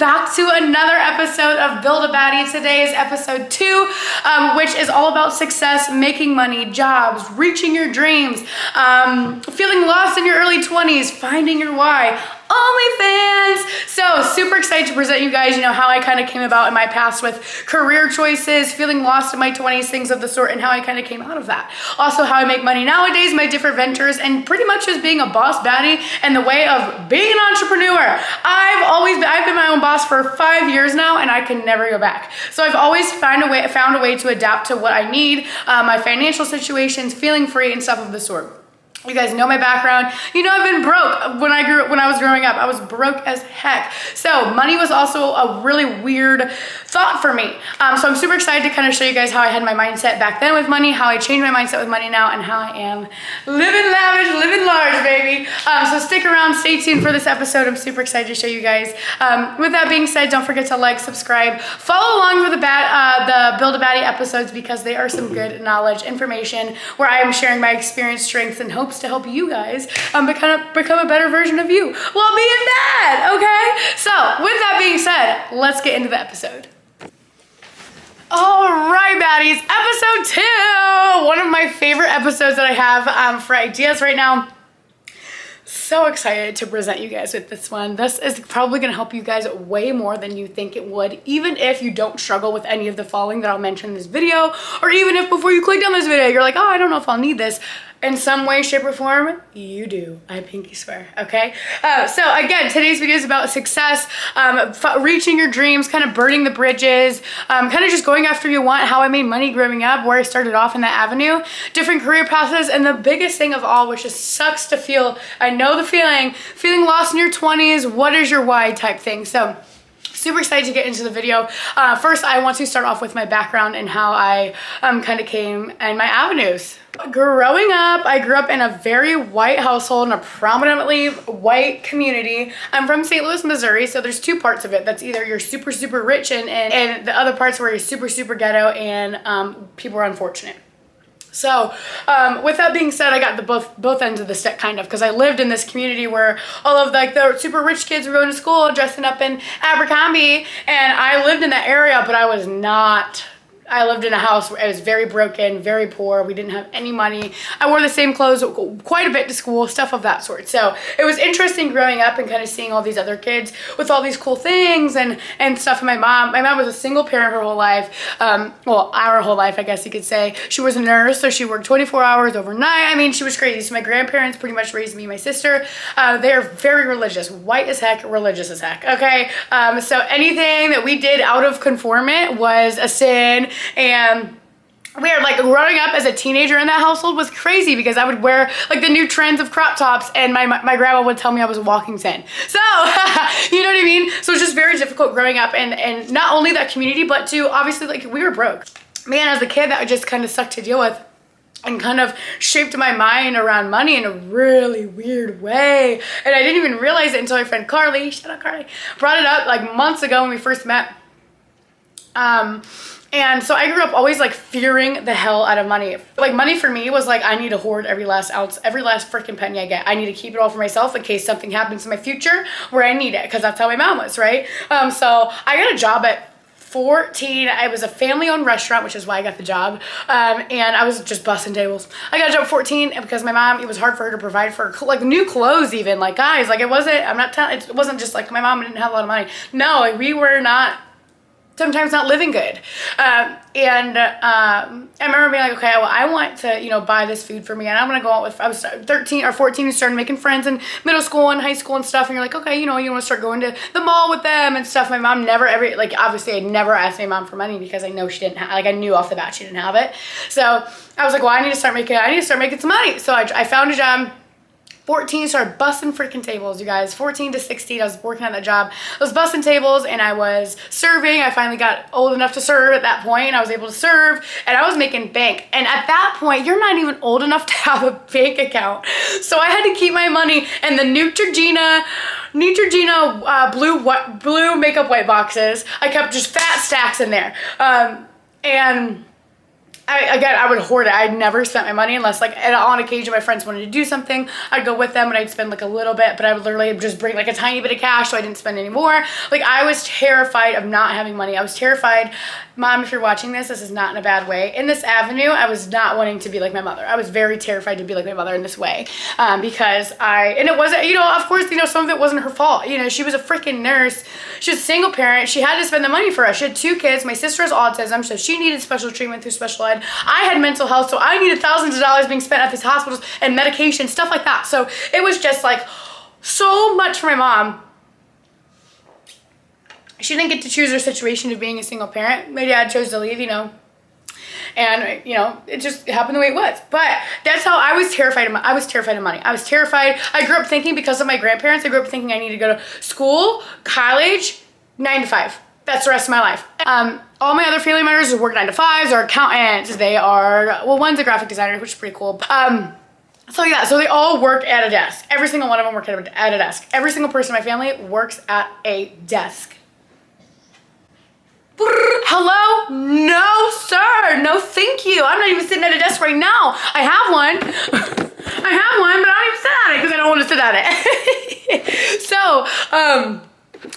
back to another episode of Build a Baddie. Today is episode 2, which is all about success, making money, jobs, reaching your dreams, feeling lost in your early 20s, finding your why, OnlyFans. So super excited to present you guys, how I kind of came about in my past with career choices, feeling lost in my 20s, things of the sort, and how I kind of came out of that. Also how I make money nowadays, my different ventures, and pretty much just being a boss baddie and the way of being an entrepreneur. I've been my own boss for 5 years now, and I can never go back. So I've always found a way to adapt to what I need, my financial situations, feeling free and stuff of the sort. You guys know my background. I've been broke when I was growing up. I was broke as heck. So money was also a really weird thought for me. So I'm super excited to kind of show you guys how I had my mindset back then with money, how I changed my mindset with money now, and how I am living lavish, living large, baby. So stick around, stay tuned for this episode. I'm super excited to show you guys. With that being said, don't forget to like, subscribe, follow along with the Build a Baddie episodes, because they are some good knowledge, information, where I am sharing my experience, strengths, and hopes to help you guys become a better version of you while being bad, okay? So with that being said, let's get into the episode. All right, baddies, episode 2, one of my favorite episodes that I have for ideas right now. So excited to present you guys with this one. This is probably going to help you guys way more than you think it would, even if you don't struggle with any of the following that I'll mention in this video, or even if before you clicked on this video you're like, oh, I don't know if I'll need this. In some way, shape, or form, you do. I pinky swear, okay? So again, today's video is about success, reaching your dreams, kind of burning the bridges, kind of just going after you want, how I made money growing up, where I started off in that avenue, different career paths, and the biggest thing of all, which just sucks to feel, I know the feeling lost in your 20s, what is your why type thing. So super excited to get into the video. First, I want to start off with my background and how I kind of came and my avenues. Growing up, I grew up in a very white household in a prominently white community. I'm from St. Louis, Missouri, so there's two parts of it. That's either you're super, super rich and the other parts where you're super, super ghetto and people are unfortunate. So with that being said, I got the both ends of the stick kind of, because I lived in this community where all of the super rich kids were going to school dressing up in Abercrombie, and I lived in that area, but I lived in a house where it was very broken, very poor. We didn't have any money. I wore the same clothes quite a bit to school, stuff of that sort. So it was interesting growing up and kind of seeing all these other kids with all these cool things and stuff. And my mom was a single parent her whole life. Well, our whole life, I guess you could say. She was a nurse, so she worked 24 hours overnight. I mean, she was crazy. So my grandparents pretty much raised me and my sister. They are very religious, white as heck, religious as heck, okay? So anything that we did out of conformant was a sin. And weird, growing up as a teenager in that household was crazy, because I would wear the new trends of crop tops, and my grandma would tell me I was a walking sin. So you know what I mean? So it's just very difficult growing up, and not only that community, but to obviously we were broke. Man, as a kid, that just kind of sucked to deal with, and kind of shaped my mind around money in a really weird way. And I didn't even realize it until my friend Carly, shout out Carly, brought it up months ago when we first met. And so I grew up always fearing the hell out of money. Money for me was I need to hoard every last ounce, every last freaking penny I get. I need to keep it all for myself in case something happens in my future where I need it, because that's how my mom was, right? So I got a job at 14. I was a family-owned restaurant, which is why I got the job. And I was just busting tables. I got a job at 14 because my mom, it was hard for her to provide for new clothes even. Guys, it wasn't just my mom didn't have a lot of money. No, we were sometimes not living good. I remember being okay, well, I want to, buy this food for me, and I'm going to go out with, I was 13 or 14 and started making friends in middle school and high school and stuff, and you're okay, you want to start going to the mall with them and stuff. My mom never obviously I never asked my mom for money, because I know she didn't have, I knew off the bat she didn't have it. So I was well, I need to start making some money. So I found a job. 14, started busting freaking tables, you guys. 14 to 16, I was working at that job. I was busting tables, and I was serving. I finally got old enough to serve at that point, and I was able to serve, and I was making bank. And at that point, you're not even old enough to have a bank account. So I had to keep my money in the Neutrogena blue makeup white boxes. I kept just fat stacks in there. And I would hoard it. I'd never spent my money unless like on occasion my friends wanted to do something. I'd go with them and I'd spend like a little bit, but I would literally just bring like a tiny bit of cash so I didn't spend any more. Like I was terrified of not having money. I was terrified. Mom, if you're watching this is not in a bad way. In this avenue, I was not wanting to be like my mother. I was very terrified to be like my mother in this way because and it wasn't, you know, of course, you know, some of it wasn't her fault. You know, she was a freaking nurse. She was a single parent. She had to spend the money for us. She had 2 kids. My sister has autism, so she needed special treatment through special ed. I had mental health, so I needed thousands of dollars being spent at these hospitals and medication, stuff like that. So it was just like so much for my mom. She didn't get to choose her situation of being a single parent. My dad chose to leave, you know, and you know, it just happened the way it was. But that's how I was terrified of money. I was terrified of money. I was terrified. I grew up thinking, because of my grandparents, I grew up thinking I need to go to school, college, 9 to 5. That's the rest of my life. All my other family members work 9 to 5s, are accountants. They are, well, one's a graphic designer, which is pretty cool. So yeah, so they all work at a desk. Every single one of them work at a desk. Every single person in my family works at a desk. Hello? No, sir. No, thank you. I'm not even sitting at a desk right now. I have one. I have one, but I don't even sit at it because I don't want to sit at it. So,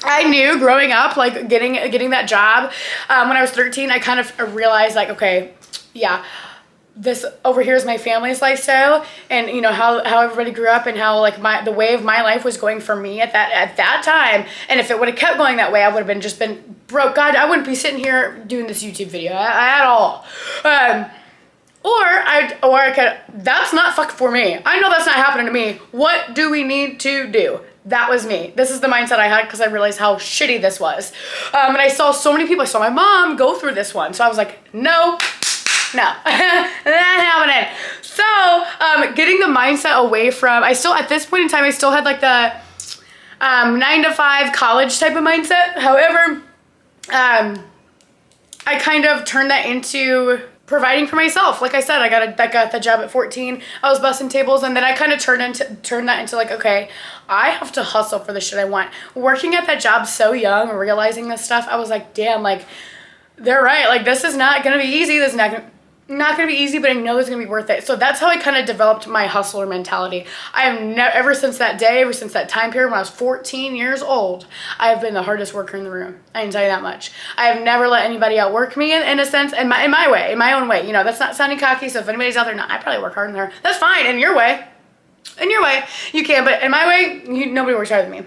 I knew growing up, like getting that job, when I was 13, I kind of realized like, okay, yeah, this over here is my family's lifestyle, and you know how everybody grew up and how like the way of my life was going for me at that time. And if it would have kept going that way, I would have just been broke. God, I wouldn't be sitting here doing this YouTube video at all. Or I could, that's not fuck for me. I know that's not happening to me. What do we need to do? That was me. This is the mindset I had because I realized how shitty this was. And I saw so many people. I saw my mom go through this one. So I was like, no, not happening. So getting the mindset away from, at this point in time, I still had like the 9 to 5 college type of mindset. However, I kind of turned that into providing for myself. Like I said, I got the job at 14. I was busting tables, and then I kind of turned that into like, okay, I have to hustle for the shit I want. Working at that job so young, realizing this stuff, I was like, damn, like they're right. Like this is not gonna be easy. This is not gonna be easy, but I know it's gonna be worth it. So that's how I kind of developed my hustler mentality. I have ever since that day, ever since that time period when I was 14 years old, I have been the hardest worker in the room. I can tell you that much. I have never let anybody outwork me in a sense, in my way, in my own way. You know, that's not sounding cocky. So if anybody's out there, no, I probably work hard in there. That's fine. In your way, you can. But in my way, nobody works harder than me.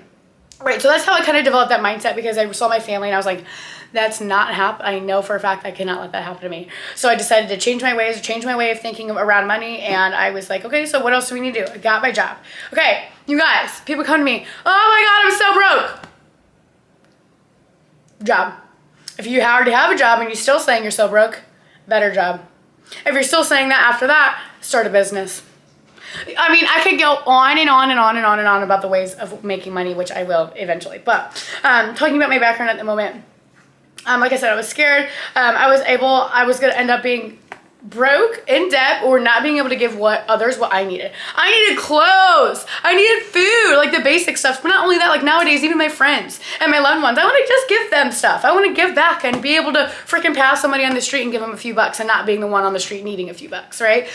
Right. So that's how I kind of developed that mindset, because I saw my family and I was like, that's not I know for a fact I cannot let that happen to me. So I decided to change my ways, change my way of thinking around money. And I was like, okay, so what else do we need to do? I got my job. Okay, you guys, people come to me, oh my God, I'm so broke. Job. If you already have a job and you're still saying you're so broke, better job. If you're still saying that after that, start a business. I mean, I could go on and on and on and on and on about the ways of making money, which I will eventually. But talking about my background at the moment, like I said, I was scared. I was going to end up being broke, in debt, or not being able to give what I needed. I needed clothes. I needed food, like the basic stuff. But not only that, like nowadays, even my friends and my loved ones, I want to just give them stuff. I want to give back and be able to freaking pass somebody on the street and give them a few bucks and not being the one on the street needing a few bucks, right?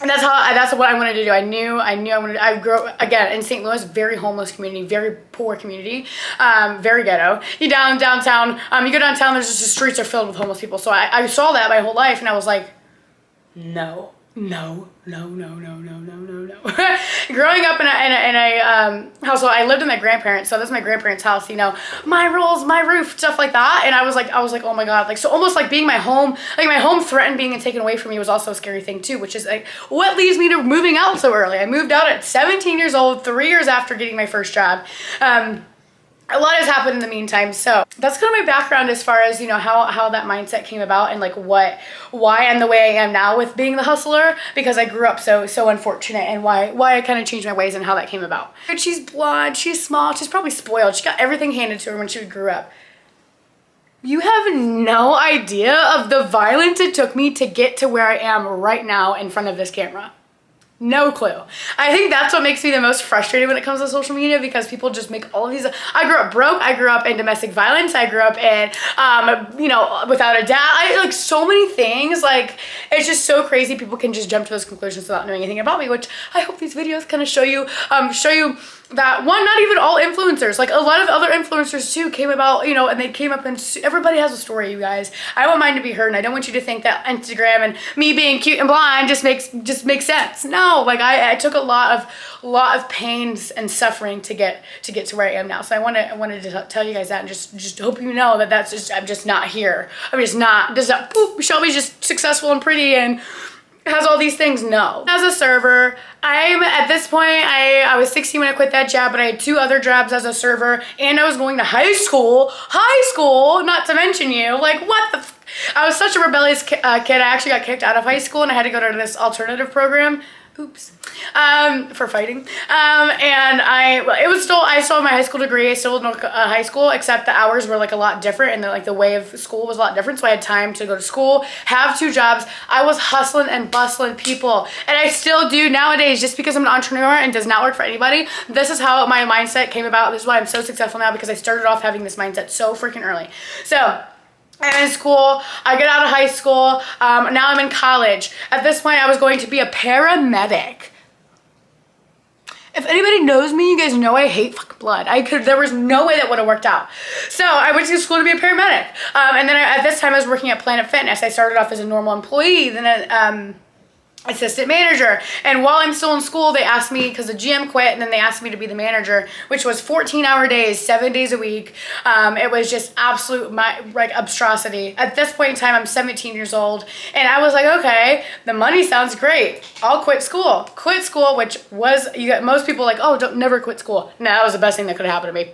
And that's what I wanted to do. I knew I wanted to, I grew up, again, in St. Louis, very homeless community, very poor community, very ghetto. You downtown, you go downtown, there's just the streets are filled with homeless people. So I saw that my whole life, and I was like, no. Growing up in a household, I lived in my grandparents, so that's my grandparents' house, you know, my rules, my roof, stuff like that. And I was like, oh my God, like, so almost like being my home threatened being taken away from me was also a scary thing too, which is like what leads me to moving out so early. I moved out at 17 years old, 3 years after getting my first job. A lot has happened in the meantime. So that's kind of my background as far as, you know, how that mindset came about, and like why I'm the way I am now with being the hustler, because I grew up so unfortunate, and why I kind of changed my ways and how that came about. She's blonde, she's small, she's probably spoiled. She got everything handed to her when she grew up. You have no idea of the violence it took me to get to where I am right now in front of this camera. No clue. I think that's what makes me the most frustrated when it comes to social media, because people just make all of these. I grew up broke. I grew up in domestic violence. I grew up in, you know, without a dad. Like so many things. Like it's just so crazy. People can just jump to those conclusions without knowing anything about me, which I hope these videos kind of show you that one, not even all influencers, like a lot of other influencers too came about, you know, and they came up and everybody has a story, you guys. I want mine to be heard, and I don't want you to think that Instagram and me being cute and blonde just makes sense. No, like I took a lot of pains and suffering to get to where I am now. So I wanted to tell you guys that, and just hope you know that I'm just not here. I'm just not, Shelby's just successful and pretty and has all these things. No. As a server, I'm at this point, I was 16 when I quit that job, but I had 2 other jobs as a server, and I was going to high school, not to mention you. Like, what the I was such a rebellious kid. I actually got kicked out of high school, and I had to go to this alternative program. Oops. For fighting. And I still had my high school degree. I still went to high school, except the hours were like a lot different, and the way of school was a lot different. So I had time to go to school, have 2 jobs. I was hustling and bustling people, and I still do nowadays. Just because I'm an entrepreneur and does not work for anybody, this is how my mindset came about. This is why I'm so successful now, because I started off having this mindset so freaking early. So I'm in school, I get out of high school, now I'm in college. At this point, I was going to be a paramedic. If anybody knows me, you guys know I hate fucking blood. There was no way that would have worked out. So I went to school to be a paramedic. And then at this time I was working at Planet Fitness. I started off as a normal employee, then assistant manager, and while I'm still in school they asked me, because the GM quit, and then they asked me to be the manager, which was 14-hour days, 7 days a week. It was just absolute abstrosity. At this point in time, I'm 17 years old, and I was like, okay, the money sounds great, I'll quit school, which was, most people like, oh, don't never quit school. No, that was the best thing that could have happened to me,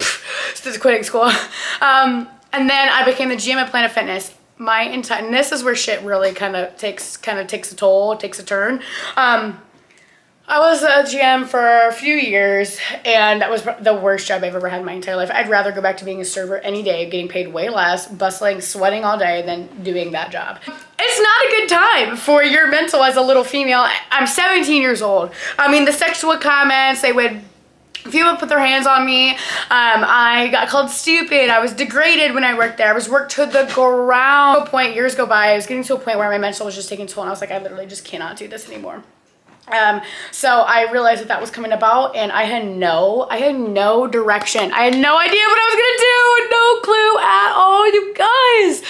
just quitting school. And then I became the GM at Planet Fitness. And this is where shit really kind of takes a toll, takes a turn. I was a GM for a few years, and that was the worst job I've ever had in my entire life. I'd rather go back to being a server any day, getting paid way less, bustling, sweating all day, than doing that job. It's not a good time for your mental as a little female. I'm 17 years old. I mean, the sexual comments, people would put their hands on me. I got called stupid. I was degraded when I worked there. I was worked to the ground. Years go by, I was getting to a point where my mental was just taking a toll, and I was like, I literally just cannot do this anymore. So I realized that was coming about, and I had no direction. I had no idea what I was gonna do, no clue at all, you guys.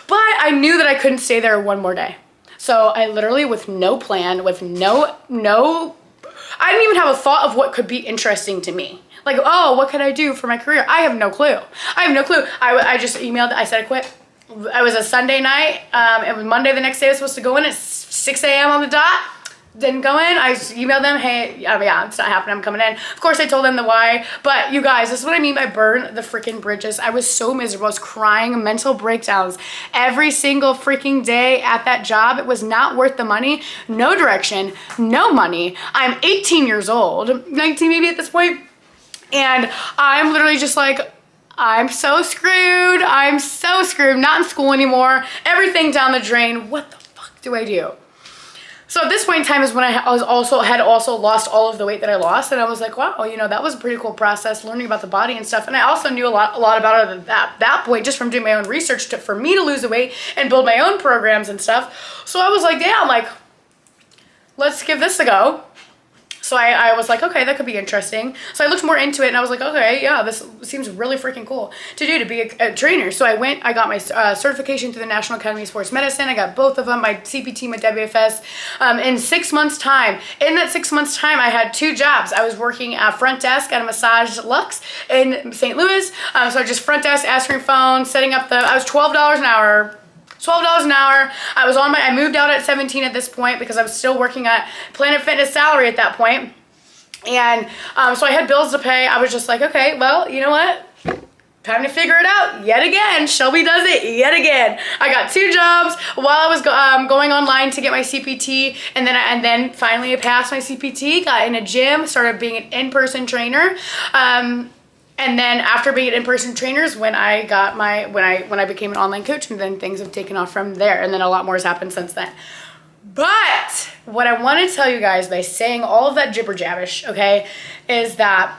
But I knew that I couldn't stay there one more day. So I literally, with no plan, with I didn't even have a thought of what could be interesting to me. Like, oh, what could I do for my career? I have no clue. I just emailed, I said I quit. It was a Sunday night. It was Monday the next day I was supposed to go in at 6 a.m. on the dot. Didn't go in. I emailed them, hey, yeah, it's not happening, I'm coming in. Of course I told them the why, but you guys, this is what I mean by burn the freaking bridges. I was so miserable. I was crying, mental breakdowns every single freaking day at that job. It was not worth the money, no direction, no money. I'm 18 years old, 19 maybe at this point, and I'm literally just like, I'm so screwed, not in school anymore, everything down the drain. What the fuck do I do? So at this point in time is when I had also lost all of the weight that I lost, and I was like, wow, you know, that was a pretty cool process, learning about the body and stuff. And I also knew a lot about it at that point, just from doing my own research for me to lose the weight and build my own programs and stuff. So I was like, damn, like, let's give this a go. So I was like, okay, that could be interesting. So I looked more into it, and I was like, okay, yeah, this seems really freaking cool to be a trainer. So I got my certification through the National Academy of Sports Medicine. I got both of them, my CPT, my WFS, in 6 months time. In that 6 months time, I had 2 jobs. I was working at front desk at a Massage Luxe in St. Louis. So I just front desk, answering phones, setting up I was $12 an hour. I moved out at 17 at this point, because I was still working at Planet Fitness salary at that point. And so I had bills to pay. I was just like, okay, well, you know what? Time to figure it out yet again. Shelby does it yet again. I got 2 jobs while I was going online to get my CPT, and then finally I passed my CPT, got in a gym, started being an in-person trainer. And then after being an in-person trainer is when I got when I became an online coach, and then things have taken off from there. And then a lot more has happened since then. But what I want to tell you guys by saying all of that jibber jabbish, okay, is that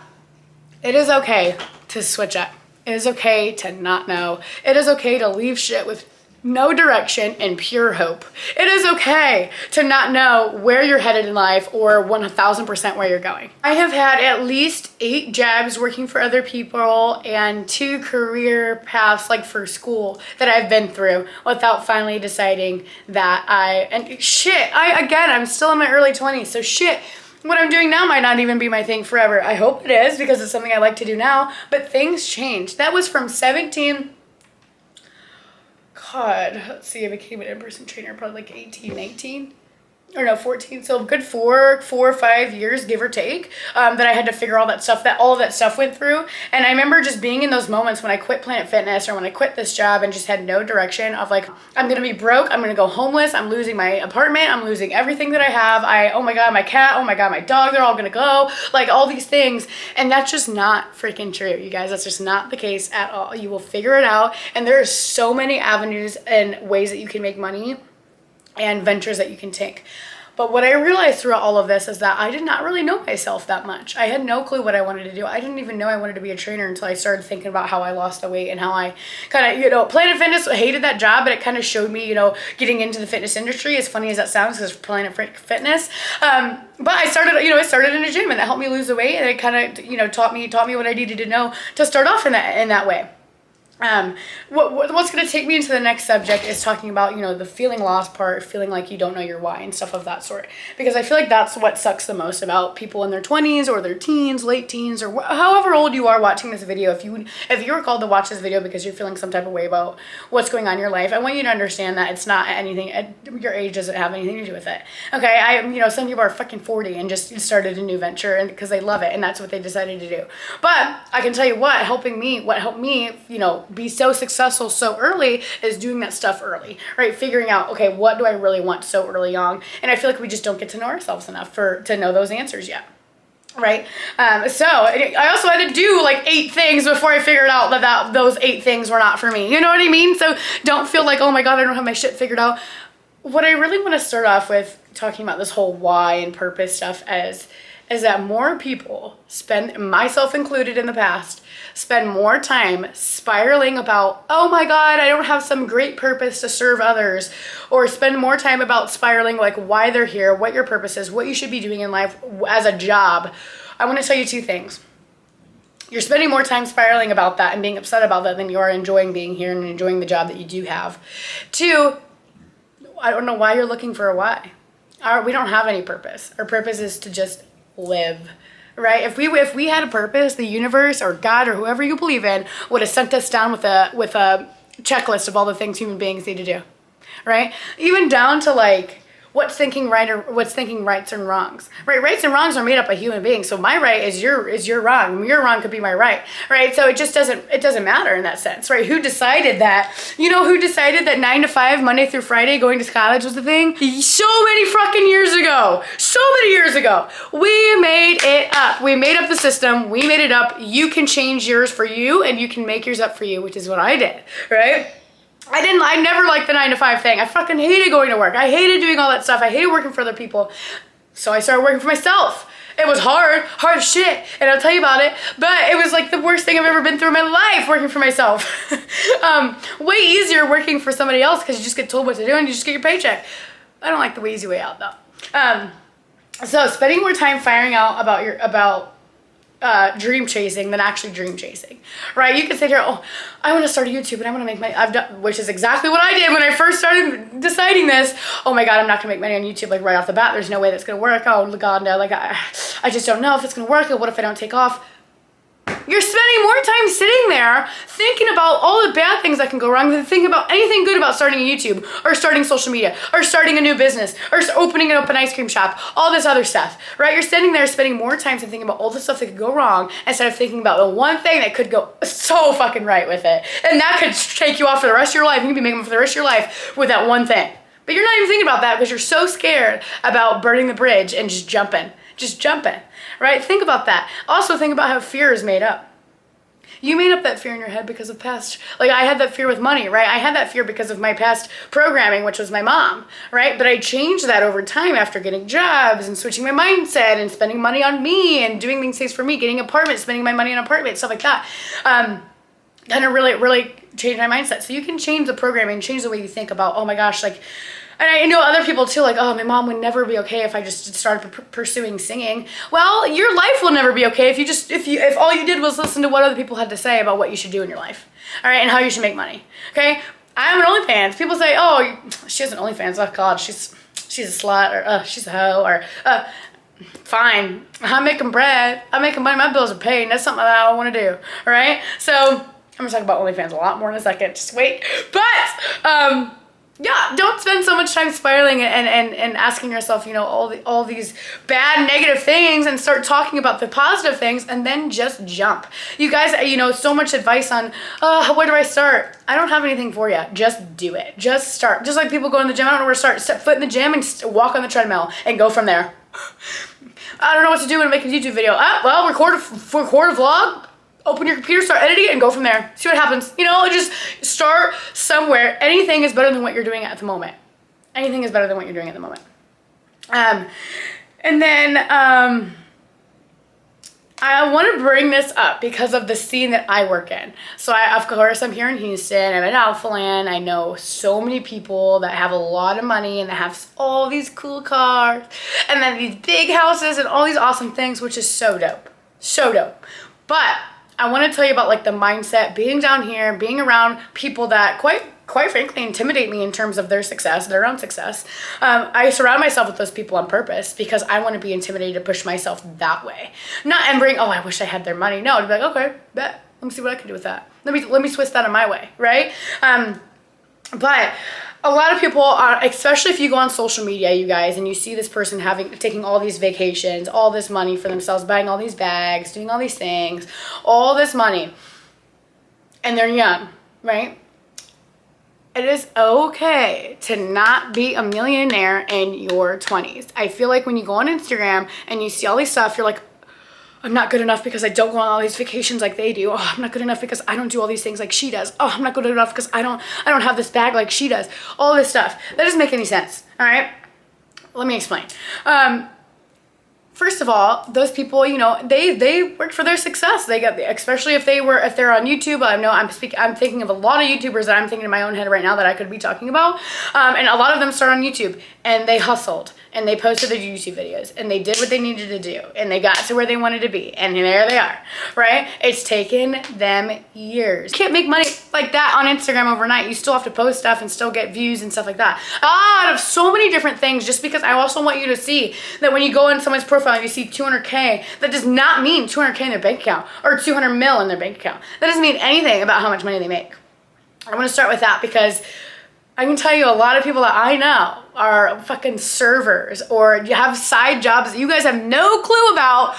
it is okay to switch up. It is okay to not know. It is okay to leave shit with no direction and pure hope. It is okay to not know where you're headed in life or 1000% where you're going. I have had at least 8 jobs working for other people and 2 career paths like for school that I've been through without finally deciding that I'm still in my early 20s, so shit. What I'm doing now might not even be my thing forever. I hope it is because it's something I like to do now, but things change. That was from 17, God, let's see, I became an in-person trainer probably like 18, 18. Or no, 14, so a good 4 or 5 years, give or take, that I had to figure all of that stuff went through. And I remember just being in those moments when I quit Planet Fitness or when I quit this job and just had no direction of like, I'm gonna be broke, I'm gonna go homeless, I'm losing my apartment, I'm losing everything that I have, oh my God, my cat, oh my God, my dog, they're all gonna go, like all these things. And that's just not freaking true, you guys. That's just not the case at all. You will figure it out. And there are so many avenues and ways that you can make money and ventures that you can take. But what I realized throughout all of this is that I did not really know myself that much. I had no clue what I wanted to do. I didn't even know I wanted to be a trainer until I started thinking about how I lost the weight and how I kind of, Planet Fitness, hated that job, but it kind of showed me, getting into the fitness industry, as funny as that sounds, because Planet Fitness. But I started in a gym, and that helped me lose the weight, and it kind of, taught me what I needed to know to start off in that way. What's going to take me into the next subject is talking about, the feeling lost part, feeling like you don't know your why and stuff of that sort. Because I feel like that's what sucks the most about people in their 20s or their teens, late teens, or however old you are watching this video. If you were called to watch this video because you're feeling some type of way about what's going on in your life, I want you to understand that it's not anything, your age doesn't have anything to do with it. Okay, some people are fucking 40 and just started a new venture and because they love it and that's what they decided to do. But I can tell you what helped me, be so successful so early is doing that stuff early, right? Figuring out, okay, what do I really want so early on? And I feel like we just don't get to know ourselves enough to know those answers yet. Right? So I also had to do like 8 things before I figured out that those 8 things were not for me. You know what I mean? So don't feel like, oh my God, I don't have my shit figured out. What I really want to start off with talking about this whole why and purpose stuff is that more people myself included in the past, spend more time spiraling about, oh my God, I don't have some great purpose to serve others, or spend more time about spiraling like why they're here, what your purpose is, what you should be doing in life as a job. I want to tell you 2 things. You're spending more time spiraling about that and being upset about that than you are enjoying being here and enjoying the job that you do have. 2, I don't know why you're looking for a why. We don't have any purpose. Our purpose is to just live, right? If we had a purpose, the universe or God or whoever you believe in would have sent us down with a checklist of all the things human beings need to do, right? Even down to like what's thinking right or what's thinking rights and wrongs, right? Rights and wrongs are made up by human beings. So my right is your wrong. Your wrong could be my right, right? So it doesn't matter in that sense, right? Who decided that? Who decided that 9 to 5, Monday through Friday, going to college was the thing? So many fucking years ago. So many years ago. We made it up. We made up the system. We made it up. You can change yours for you and you can make yours up for you, which is what I did, right? I never liked the 9 to 5 thing. I fucking hated going to work. I hated doing all that stuff. I hated working for other people. So I started working for myself. It was hard as shit, and I'll tell you about it, but it was like the worst thing I've ever been through in my life, working for myself. Way easier working for somebody else because you just get told what to do and you just get your paycheck. I don't like the easy way out though. So spending more time firing out about dream chasing than actually dream chasing, right? You can sit here, oh, I want to start a YouTube and I want to make money. Which is exactly what I did when I first started deciding this. Oh my God, I'm not gonna make money on YouTube like right off the bat. There's no way that's gonna work. Oh God, no, like I just don't know if it's gonna work. What if I don't take off? You're spending more time sitting there thinking about all the bad things that can go wrong than thinking about anything good about starting a YouTube or starting social media or starting a new business or opening up an ice cream shop, all this other stuff, right? You're sitting there spending more time thinking about all the stuff that could go wrong instead of thinking about the one thing that could go so fucking right with it. And that could take you off for the rest of your life. You could be making money for the rest of your life with that one thing. But you're not even thinking about that because you're so scared about burning the bridge and just jumping, right? Think about that. Also think about how fear is made up. You made up that fear in your head because of past, like I had that fear with money, right? I had that fear because of my past programming, which was my mom, right? But I changed that over time after getting jobs and switching my mindset and spending money on me and doing things for me, getting apartments, spending my money on apartments, stuff like that. Kind of really changed my mindset. So you can change the programming, change the way you think about, oh my gosh, like, and I know other people too, like, oh, my mom would never be okay if I just started pursuing singing. Well, your life will never be okay if all you did was listen to what other people had to say about what you should do in your life, all right, and how you should make money, okay? I'm an OnlyFans. People say, oh, she has an OnlyFans. Oh God, she's a slut, or she's a hoe, or fine. I'm making bread. I'm making money. My bills are paid. And that's something that I want to do, all right? So I'm gonna talk about OnlyFans a lot more in a second. Just wait, but yeah, don't spend so much time spiraling and asking yourself, you know, all these bad negative things, and start talking about the positive things, and then just jump. You guys, you know, so much advice on where do I start? I don't have anything for you. Just do it. Just start. Just like people go in the gym, I don't know where to start. Step foot in the gym and walk on the treadmill and go from there. I don't know what to do when I make a YouTube video. Well, record a vlog. Open your computer, start editing it, and go from there. See what happens. You know, just start somewhere. Anything is better than what you're doing at the moment. Anything is better than what you're doing at the moment. And then I want to bring this up because of the scene that I work in. So of course, I'm here in Houston. I'm in Alphaland. I know so many people that have a lot of money and that have all these cool cars and then these big houses and all these awesome things, which is so dope. So dope. But I want to tell you about like the mindset, being down here, being around people that quite frankly intimidate me in terms of their success, their own success. I surround myself with those people on purpose because I want to be intimidated to push myself that way. Not and bring, oh, I wish I had their money. No, to be like, okay, bet. Let me see what I can do with that. Let me twist that in my way, right? But a lot of people are, especially if you go on social media, you guys, and you see this person taking all these vacations, all this money for themselves, buying all these bags, doing all these things, all this money, and they're young, right? It is okay to not be a millionaire in your 20s. I feel like when you go on Instagram and you see all these stuff, you're like, I'm not good enough because I don't go on all these vacations like they do. Oh, I'm not good enough because I don't do all these things like she does. Oh, I'm not good enough because I don't have this bag like she does. All this stuff. That doesn't make any sense. All right? Let me explain. First of all, those people, you know, they work for their success. They got, especially if they're on YouTube. I know I'm thinking of a lot of YouTubers that I'm thinking in my own head right now that I could be talking about. And a lot of them start on YouTube and they hustled and they posted their YouTube videos and they did what they needed to do and they got to where they wanted to be and there they are, right? It's taken them years. You can't make money like that on Instagram overnight. You still have to post stuff and still get views and stuff like that. Out of so many different things, just because I also want you to see that when you go in someone's profile and you see 200K, that does not mean 200K in their bank account or 200 mil in their bank account. That doesn't mean anything about how much money they make. I want to start with that because I can tell you a lot of people that I know are fucking servers or you have side jobs that you guys have no clue about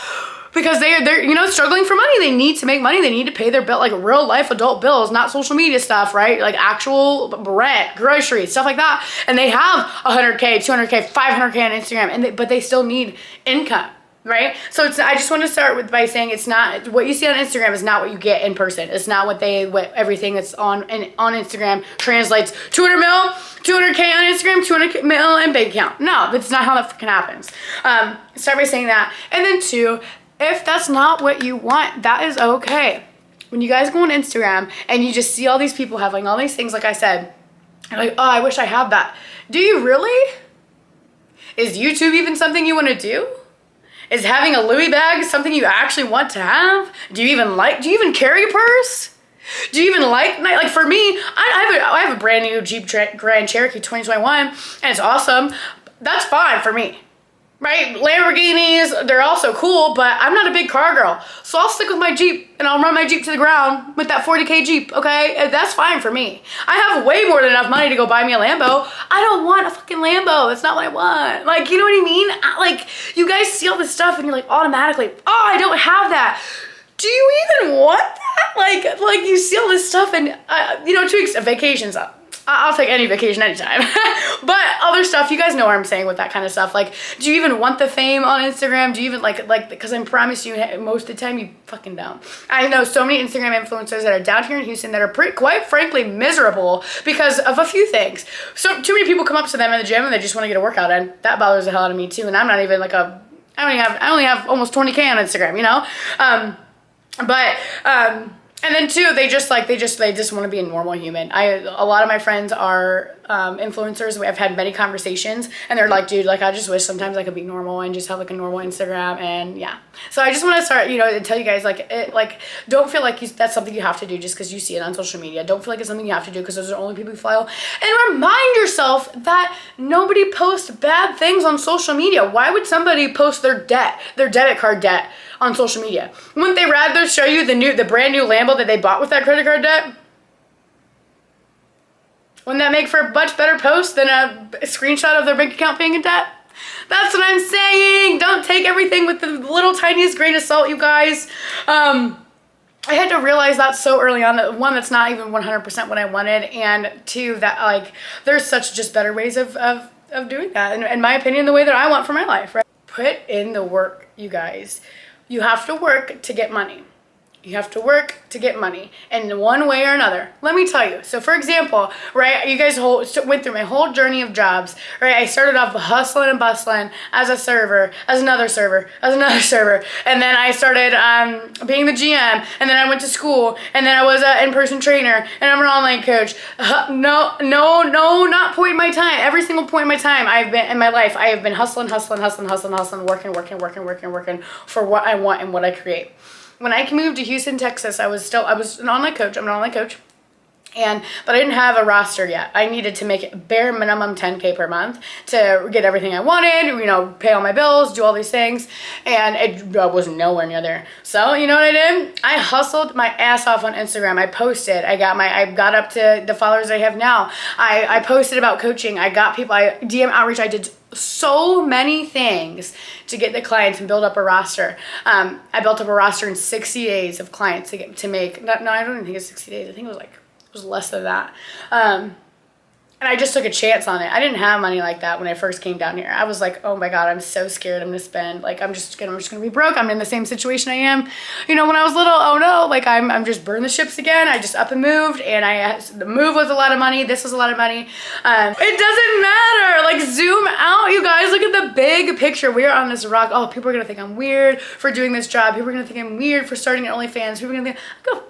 because they're you know, struggling for money. They need to make money. They need to pay their bill, like real life adult bills, not social media stuff, right? Like actual rent, groceries, stuff like that. And they have 100K, 200K, 500K on Instagram, but they still need income. Right? So I just want to start by saying it's not what you see on Instagram is not what you get in person. It's not what everything that's on Instagram translates. 200 mil, 200K on Instagram, 200 mil in bank account. No, that's not how that freaking happens. Start by saying that. And then two, if that's not what you want, that is okay. When you guys go on Instagram and you just see all these people having all these things, like I said, you're like, oh, I wish I had that. Do you really? Is YouTube even something you want to do? Is having a Louis bag something you actually want to have? Do you even carry a purse? Do you even like for me, I have a brand new Jeep Grand Cherokee 2021 and it's awesome. That's fine for me. Right? Lamborghinis, they're also cool, but I'm not a big car girl. So I'll stick with my Jeep and I'll run my Jeep to the ground with that 40K Jeep, okay? And that's fine for me. I have way more than enough money to go buy me a Lambo. I don't want a fucking Lambo. That's not what I want. Like, you know what I mean? Like, you guys see all this stuff and you're like automatically, oh, I don't have that. Do you even want that? Like you see all this stuff and, you know, 2 weeks of vacations up. I'll take any vacation anytime. But other stuff, you guys know what I'm saying with that kind of stuff. Like, do you even want the fame on Instagram? Do you even like, because I promise you, most of the time you fucking don't. I know so many Instagram influencers that are down here in Houston that are quite frankly miserable because of a few things. So too many people come up to them in the gym and they just want to get a workout in. That bothers the hell out of me too. And I'm not even like I only have almost 20K on Instagram, you know? And then too, they just want to be a normal human. A lot of my friends are influencers. I've had many conversations, and they're like, dude, like I just wish sometimes I could be normal and just have like a normal Instagram, and yeah. So I just want to start, you know, and tell you guys like don't feel like that's something you have to do just because you see it on social media. Don't feel like it's something you have to do because those are the only people you follow. And remind yourself that nobody posts bad things on social media. Why would somebody post their debit card debt on social media? Wouldn't they rather show you the brand new Lambo that they bought with that credit card debt? Wouldn't that make for a much better post than a screenshot of their bank account being in debt? That's what I'm saying. Don't take everything with the little tiniest grain of salt, you guys. I had to realize that so early on, that one, that's not even 100% what I wanted, and two, that like there's such just better ways of doing that, in my opinion, the way that I want for my life, right? Put in the work, you guys. You have to work to get money. You have to work to get money in one way or another. Let me tell you. So for example, right, you guys went through my whole journey of jobs, right? I started off hustling and bustling as a server, as another server, and then I started being the GM, and then I went to school, and then I was an in-person trainer, and I'm an online coach. No, not point in my time. Every single point in my time in my life, I have been hustling, working for what I want and what I create. When I moved to Houston, Texas, I was an online coach. I'm an online coach. But I didn't have a roster yet. I needed to make it bare minimum 10K per month to get everything I wanted, you know, pay all my bills, do all these things. And it was nowhere near there. So, you know what I did? I hustled my ass off on Instagram. I posted. I got up to the followers I have now. I posted about coaching. I got people, DM outreach. I did so many things to get the clients and build up a roster. I built up a roster in 60 days of clients to make, no, I don't even think it's 60 days. I think it was less than that. And I just took a chance on it. I didn't have money like that when I first came down here. I was like, oh my God, I'm so scared I'm gonna spend, like, I'm just gonna be broke. I'm in the same situation I am, you know, when I was little. Oh no, like I'm just burned the ships again. I just up and moved, and the move was a lot of money. This was a lot of money. It doesn't matter. Like, zoom out, you guys. Look at the big picture. We are on this rock. Oh, people are gonna think I'm weird for doing this job. People are gonna think I'm weird for starting an OnlyFans. People are gonna think, go,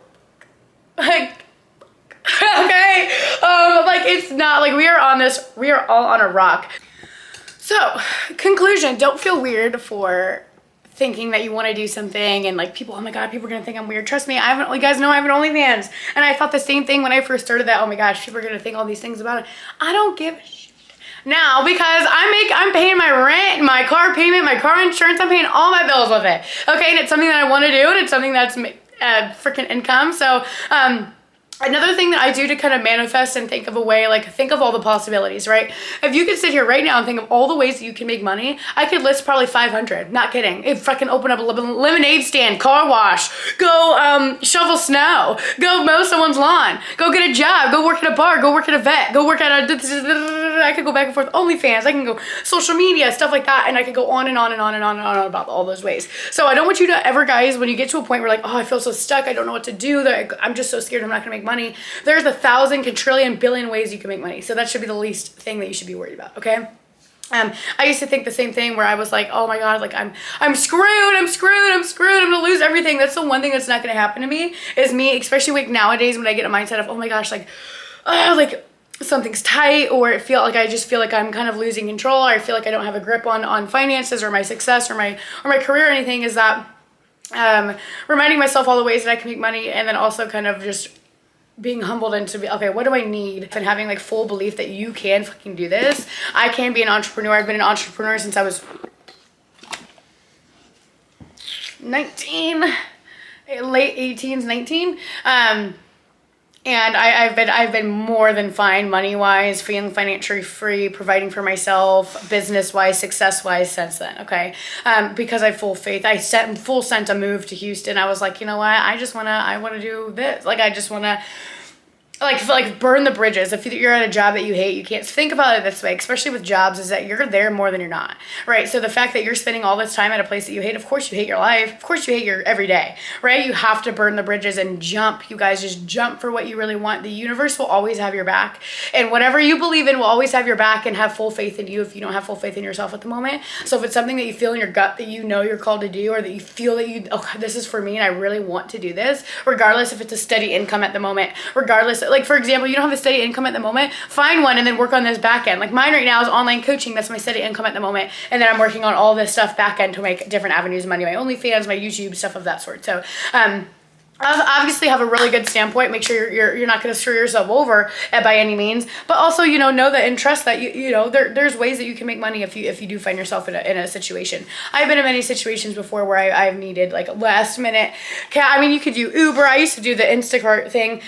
like, okay, like, it's not like we are all on a rock. So conclusion, don't feel weird for thinking that you want to do something, and like people, oh my God, people are gonna think I'm weird. Trust me, you guys know I have an OnlyFans, and I thought the same thing when I first started that. Oh my gosh, people are gonna think all these things about it. I don't give a shit now, because I'm paying my rent, my car payment, my car insurance. I'm paying all my bills with it, okay? And it's something that I want to do, and it's something that's freaking income. So another thing that I do to kind of manifest and think of a way, like think of all the possibilities, right? If you could sit here right now and think of all the ways that you can make money, I could list probably 500, not kidding. If I can open up a lemonade stand, car wash, go shovel snow, go mow someone's lawn, go get a job, go work at a bar, go work at a vet, go work at I could go back and forth, OnlyFans, I can go social media, stuff like that, and I could go on and on and on and on and on about all those ways. So I don't want you to ever, guys, when you get to a point where like, oh, I feel so stuck, I don't know what to do, I'm just so scared I'm not gonna make money. There's 1,000 quadrillion billion ways you can make money. So that should be the least thing that you should be worried about, okay? I used to think the same thing where I was like, oh my God, like I'm screwed, I'm gonna lose everything. That's the one thing that's not gonna happen to me, is me, especially like nowadays when I get a mindset of, oh my gosh, like something's tight, or I just feel like I'm kind of losing control, or I feel like I don't have a grip on finances or my success or my career or anything, is that reminding myself all the ways that I can make money, and then also kind of just being humbled into okay, what do I need? And having like full belief that you can fucking do this. I can be an entrepreneur. I've been an entrepreneur since I was 19, late 18s, 19. And I've been more than fine money-wise, feeling financially free, providing for myself, business-wise, success-wise since then, okay? Because I have full faith. I full sent a move to Houston. I was like, you know what? I want to do this. Like, I just want to like burn the bridges. If you're at a job that you hate, you can't think about it this way, especially with jobs, is that you're there more than you're not, right? So the fact that you're spending all this time at a place that you hate, of course you hate your life, of course you hate your everyday, right? You have to burn the bridges and jump. You guys just jump for what you really want. The universe will always have your back, and whatever you believe in will always have your back and have full faith in you if you don't have full faith in yourself at the moment. So if it's something that you feel in your gut that you know you're called to do, or that you feel that oh, this is for me and I really want to do this, regardless if it's a steady income at the moment, regardless, like for example, you don't have a steady income at the moment, find one and then work on this back end. Like mine right now is online coaching. That's my steady income at the moment. And then I'm working on all this stuff back end to make different avenues of money, my OnlyFans, my YouTube, stuff of that sort. So, obviously have a really good standpoint. Make sure you're not going to screw yourself over by any means, but also, you know that and trust that you know there's ways that you can make money if you do find yourself in a situation. I've been in many situations before where I've needed like last minute. I mean, you could do Uber. I used to do the Instacart thing.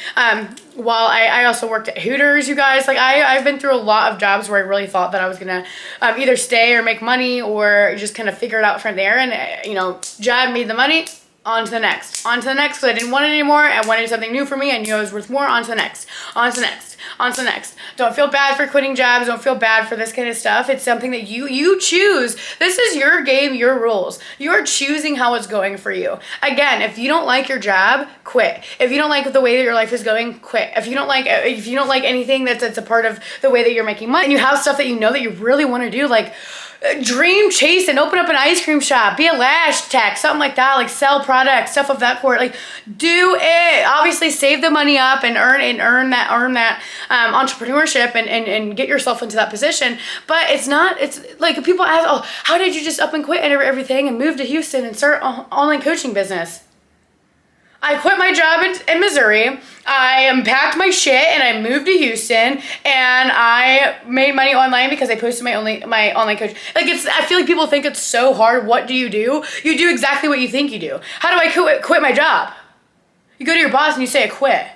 While I also worked at Hooters, you guys. Like I've been through a lot of jobs where I really thought that I was gonna either stay or make money or just kind of figure it out from there. And you know, job made the money. On to the next, because I didn't want it anymore. I wanted something new for me. I knew I was worth more. On to the next, on to the next, on to the next. Don't feel bad for quitting jobs. Don't feel bad for this kind of stuff. It's something that you choose. This is your game, your rules. You're choosing how it's going for you. Again, if you don't like your job, quit. If you don't like the way that your life is going, quit. If you don't like anything that's a part of the way that you're making money, and you have stuff that you know that you really want to do, like dream chase and open up an ice cream shop, be a lash tech, something like that, like sell products, stuff of that sort. Like do it. Obviously save the money up and earn that entrepreneurship and get yourself into that position. But it's like people ask, oh, how did you just up and quit and everything and move to Houston and start an online coaching business? I quit my job in Missouri. I packed my shit and I moved to Houston, and I made money online because I posted my online coach. Like I feel like people think it's so hard. What do? You do exactly what you think you do. How do I quit my job? You go to your boss and you say I quit.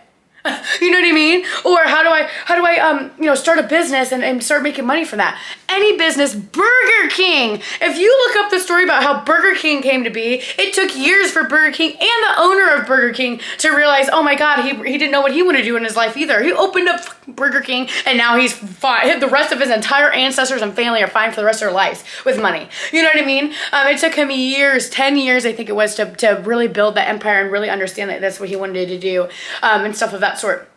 You know what I mean? Or how do I start a business and start making money from that? Any business, Burger King. If you look up the story about how Burger King came to be, it took years for Burger King and the owner of Burger King to realize, oh my God, he didn't know what he wanted to do in his life either. He opened up Burger King and now he's fine. The rest of his entire ancestors and family are fine for the rest of their lives with money. You know what I mean? It took him years, 10 years, I think it was, to really build that empire and really understand that that's what he wanted to do and stuff of that sort.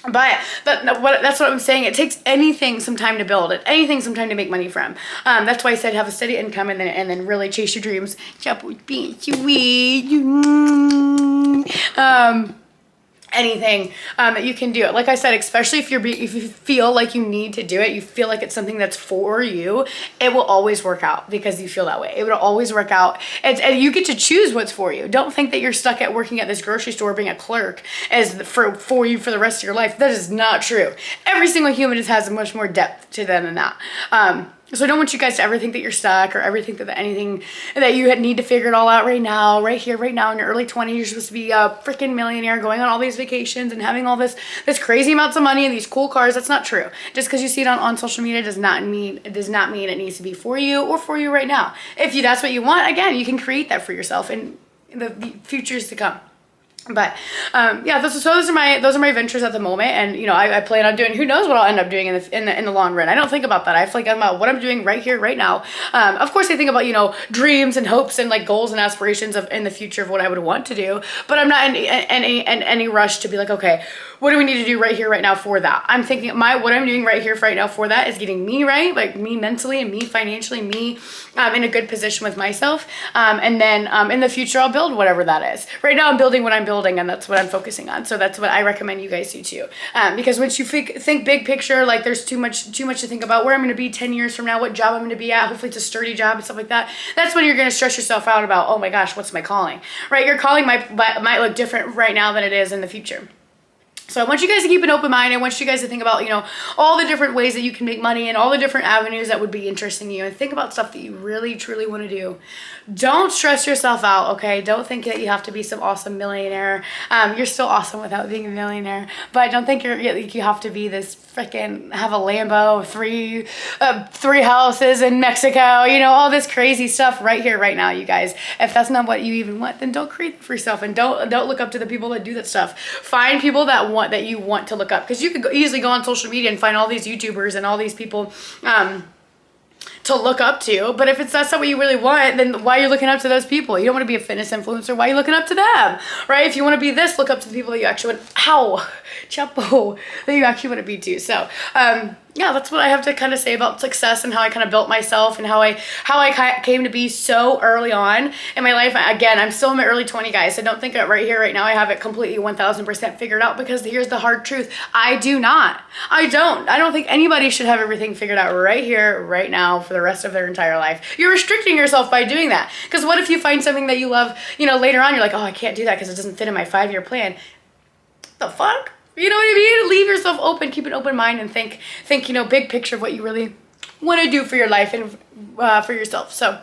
But that's what I'm saying. It takes anything some time to build it, anything some time to make money from. That's why I said have a steady income and then really chase your dreams. Anything that you can do it. Like I said, especially if you feel like you need to do it, you feel like it's something that's for you, it will always work out because you feel that way. It will always work out. And you get to choose what's for you. Don't think that you're stuck at working at this grocery store being a clerk as for you for the rest of your life. That is not true. Every single human has much more depth to them than that. So I don't want you guys to ever think that you're stuck or ever think that anything that you need to figure it all out right now, right here, right now in your early 20s. You're supposed to be a freaking millionaire going on all these vacations and having all this crazy amounts of money and these cool cars. That's not true. Just because you see it on social media does not mean it needs to be for you or for you right now. If that's what you want, again, you can create that for yourself in the futures to come. But yeah, those are my ventures at the moment, and you know I plan on doing. Who knows what I'll end up doing in the long run? I don't think about that. I think about what I'm doing right here, right now. Of course, I think about dreams and hopes and like goals and aspirations in the future of what I would want to do. But I'm not in any rush to be like, okay, what do we need to do right here, right now for that? I'm thinking what I'm doing right here, right now for that is getting me right, like me mentally and me financially, me in a good position with myself, and then in the future I'll build whatever that is. Right now I'm building what I'm building. And that's what I'm focusing on. So that's what I recommend you guys do too. Because once you think big picture, like there's too much to think about where I'm going to be 10 years from now, what job I'm going to be at. Hopefully it's a sturdy job and stuff like that. That's when you're going to stress yourself out about, oh my gosh, what's my calling, right? Your calling might look different right now than it is in the future. So I want you guys to keep an open mind. I want you guys to think about, all the different ways that you can make money and all the different avenues that would be interesting to you, and think about stuff that you really, truly want to do. Don't stress yourself out, okay? Don't think that you have to be some awesome millionaire. You're still awesome without being a millionaire, but don't think you have to be this freaking have a Lambo, three houses in Mexico, all this crazy stuff right here, right now, you guys. If that's not what you even want, then don't create it for yourself, and don't look up to the people that do that stuff. Find people that that you want to look up, because you could easily go on social media and find all these YouTubers and all these people to look up to. But if that's not what you really want, then why are you looking up to those people? You don't want to be a fitness influencer. Why are you looking up to them, right? If you want to be this, look up to the people that you actually want, chapo, that you actually want to be too. So yeah, that's what I have to kind of say about success and how I kind of built myself and how I came to be so early on in my life. Again, I'm still in my early 20s, guys. So don't think that right here, right now, I have it completely 1000% figured out, because here's the hard truth. I do not. I don't think anybody should have everything figured out right here, right now, for the rest of their entire life. You're restricting yourself by doing that. Because what if you find something that you love, you know, later on, you're like, oh, I can't do that because it doesn't fit in my 5-year plan. The fuck? You know what I mean? Leave yourself open, keep an open mind, and think, you know, big picture of what you really want to do for your life and for yourself. So,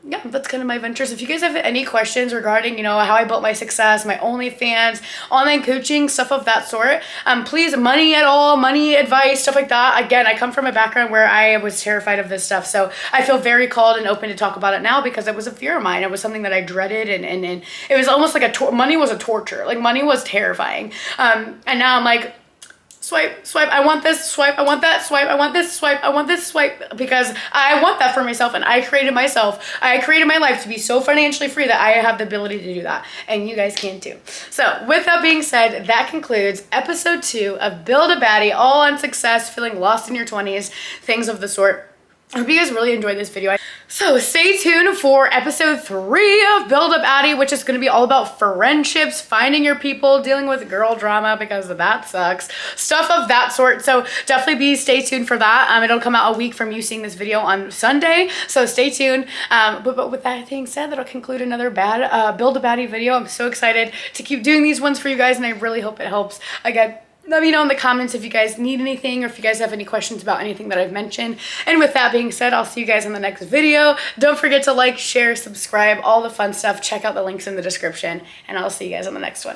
yeah, that's kind of my ventures. If you guys have any questions regarding, you know, how I built my success, my OnlyFans, online coaching, stuff of that sort, please, money at all, money advice, stuff like that. Again, I come from a background where I was terrified of this stuff. So I feel very called and open to talk about it now, because it was a fear of mine. It was something that I dreaded, and it was almost like money was a torture. Like, money was terrifying. And now I'm like, swipe, I want this, swipe, I want that, swipe, I want this, swipe, I want this, swipe, because I want that for myself, and I created my life to be so financially free that I have the ability to do that, and you guys can too. So with that being said, that concludes episode 2 of Build a Baddie, all on success, feeling lost in your 20s, things of the sort. I hope you guys really enjoyed this video. So stay tuned for episode 3 of Build a Baddie, which is going to be all about friendships, finding your people, dealing with girl drama, because that sucks, stuff of that sort. So definitely stay tuned for that. It'll come out a week from you seeing this video on Sunday, so stay tuned. But with that being said, that'll conclude another Build a Baddie video. I'm so excited to keep doing these ones for you guys, and I really hope it helps. Again, let me know in the comments if you guys need anything, or if you guys have any questions about anything that I've mentioned. And with that being said, I'll see you guys in the next video. Don't forget to like, share, subscribe, all the fun stuff. Check out the links in the description, and I'll see you guys on the next one.